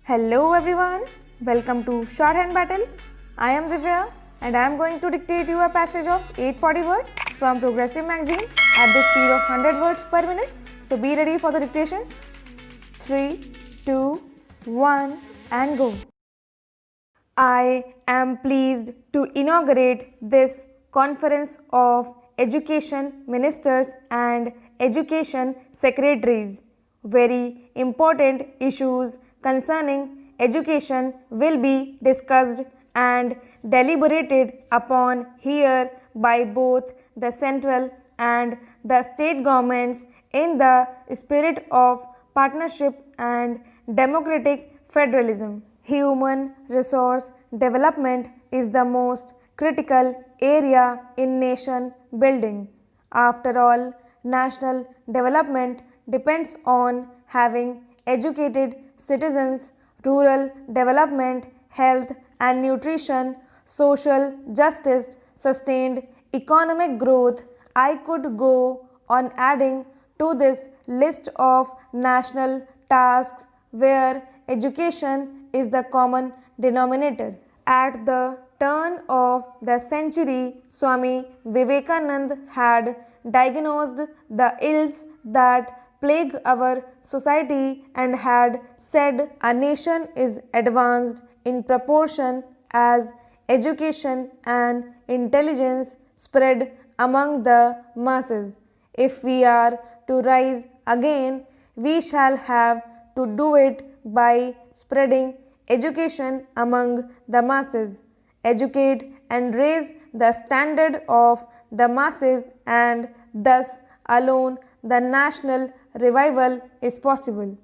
Hello everyone, welcome to Shorthand Battle. I am Divya and I am going to dictate you a passage of 840 words from Progressive Magazine at the speed of 100 words per minute. So be ready for the dictation. 3, 2, 1 and go. I am pleased to inaugurate this Conference of Education Ministers and Education Secretaries. Very important issues concerning education will be discussed and deliberated upon here by both the central and the state governments in the spirit of partnership and democratic federalism. Human resource development is the most critical area in nation building. After all, national development depends on having educated citizens, rural development, health and nutrition, social justice, sustained economic growth. I could go on adding to this list of national tasks where education is the common denominator. At the turn of the century, Swami Vivekananda had diagnosed the ills that plague our society and had said a nation is advanced in proportion as education and intelligence spread among the masses. If we are to rise again, we shall have to do it by spreading education among the masses. Educate and raise the standard of the masses, and thus alone the national revival is possible.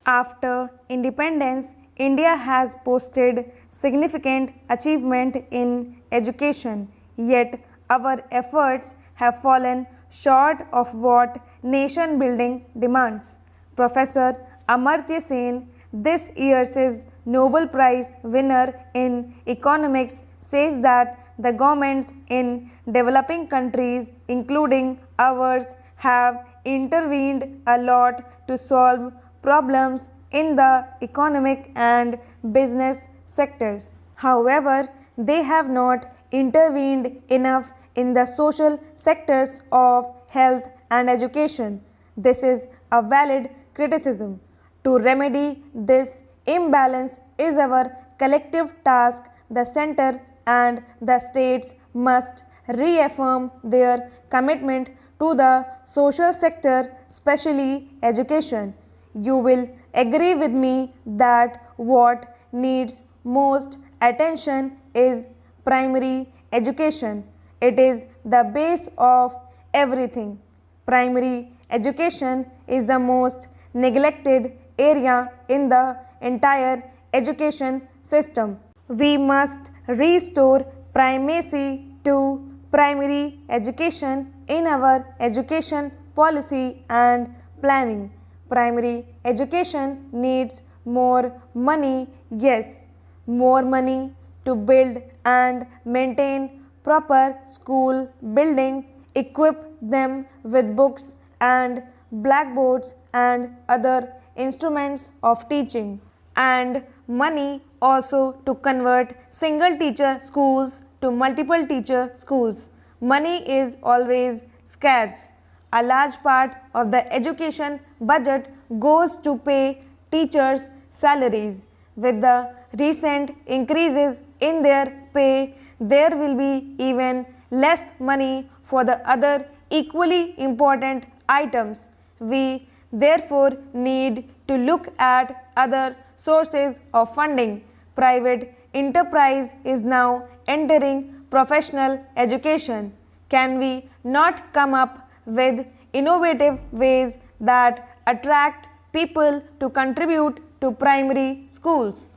After independence, India has posted significant achievement in education, yet our efforts have fallen short of what nation building demands. Professor Amartya Sen, this year's Nobel Prize winner in economics, says that the governments in developing countries, including ours, have intervened a lot to solve problems in the economic and business sectors. However, they have not intervened enough in the social sectors of health and education. This is a valid criticism. To remedy this imbalance is our collective task. The center and the states must reaffirm their commitment to the social sector, especially education. You will agree with me that what needs most attention is primary education. It is the base of everything. Primary education is the most neglected area in the entire education system. We must restore primacy to primary education in our education policy and planning. Primary education needs more money, yes, more money to build and maintain proper school building, equip them with books and blackboards and other instruments of teaching, and money also to convert single teacher schools to multiple teacher schools. Money is always scarce. A large part of the education budget goes to pay teachers' salaries. With the recent increases in their pay, there will be even less money for the other equally important items. We therefore need to look at other sources of funding. Private enterprise is now entering professional education. Can we not come up with innovative ways that attract people to contribute to primary schools?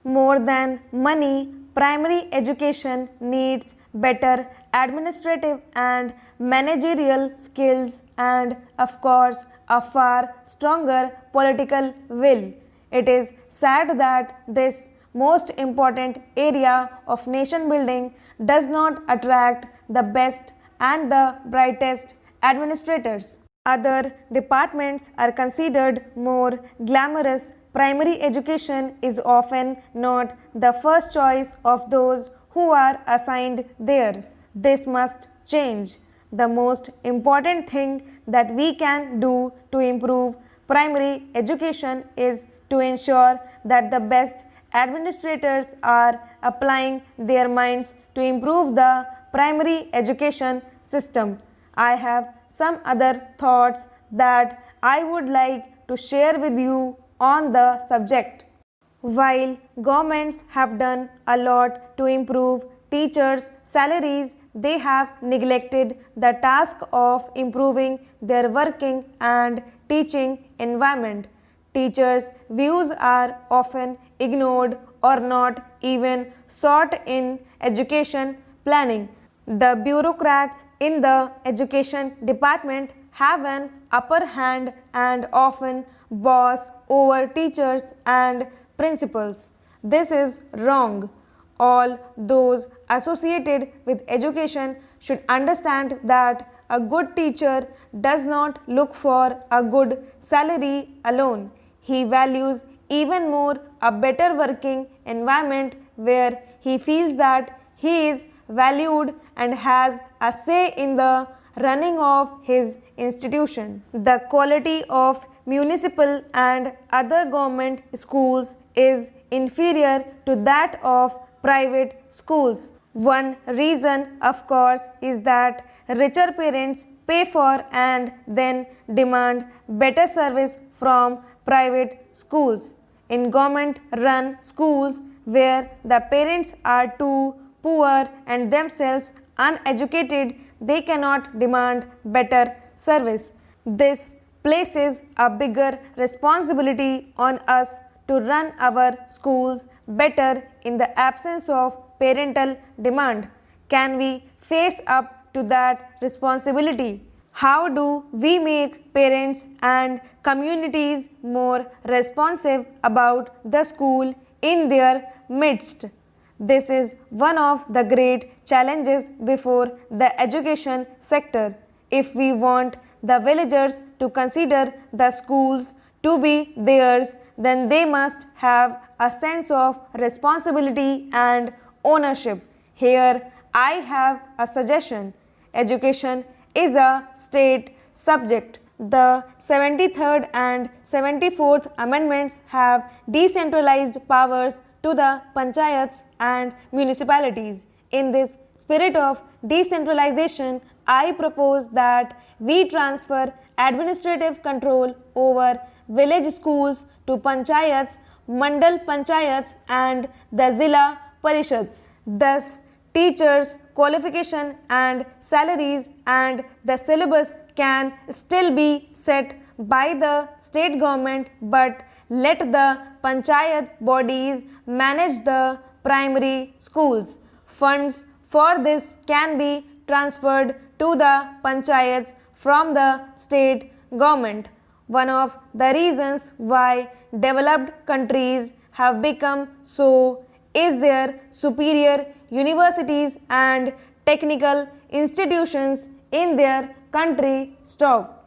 More than money, primary education needs better administrative and managerial skills and, of course, a far stronger political will. It is sad that this most important area of nation building does not attract the best and the brightest administrators. Other departments are considered more glamorous primary education is often not the first choice of those who are assigned there. This must change. The most important thing that we can do to improve primary education is to ensure that the best administrators are applying their minds to improve the primary education system. I have some other thoughts that I would like to share with you on the subject. While governments have done a lot to improve teachers' salaries, they have neglected the task of improving their working and teaching environment. Teachers' views are often ignored or not even sought in education planning. The bureaucrats in the education department have an upper hand and often boss over teachers and principals. This is wrong. All those associated with education should understand that a good teacher does not look for a good salary alone. He values even more a better working environment where he feels that he is valued and has a say in the running of his institution. The quality of municipal and other government schools is inferior to that of private schools. One reason, of course, is that richer parents pay for and then demand better service from private schools. In government-run schools where the parents are too poor and themselves uneducated, they cannot demand better service. This places a bigger responsibility on us to run our schools better in the absence of parental demand. Can we face up to that responsibility? How do we make parents and communities more responsive about the school in their midst? This is one of the great challenges before the education sector. If we want the villagers to consider the schools to be theirs, then they must have a sense of responsibility and ownership. Here I have a suggestion. Education is a state subject. The 73rd and 74th amendments have decentralized powers to the panchayats and municipalities. In this spirit of decentralization, I propose that we transfer administrative control over village schools to panchayats, mandal panchayats and the zilla parishads. Thus, teachers' qualification and salaries and the syllabus can still be set by the state government, but let the panchayat bodies manage the primary schools. Funds for this can be transferred to the panchayats from the state government. One of the reasons why developed countries have become so is their superior universities and technical institutions in their country. Stop.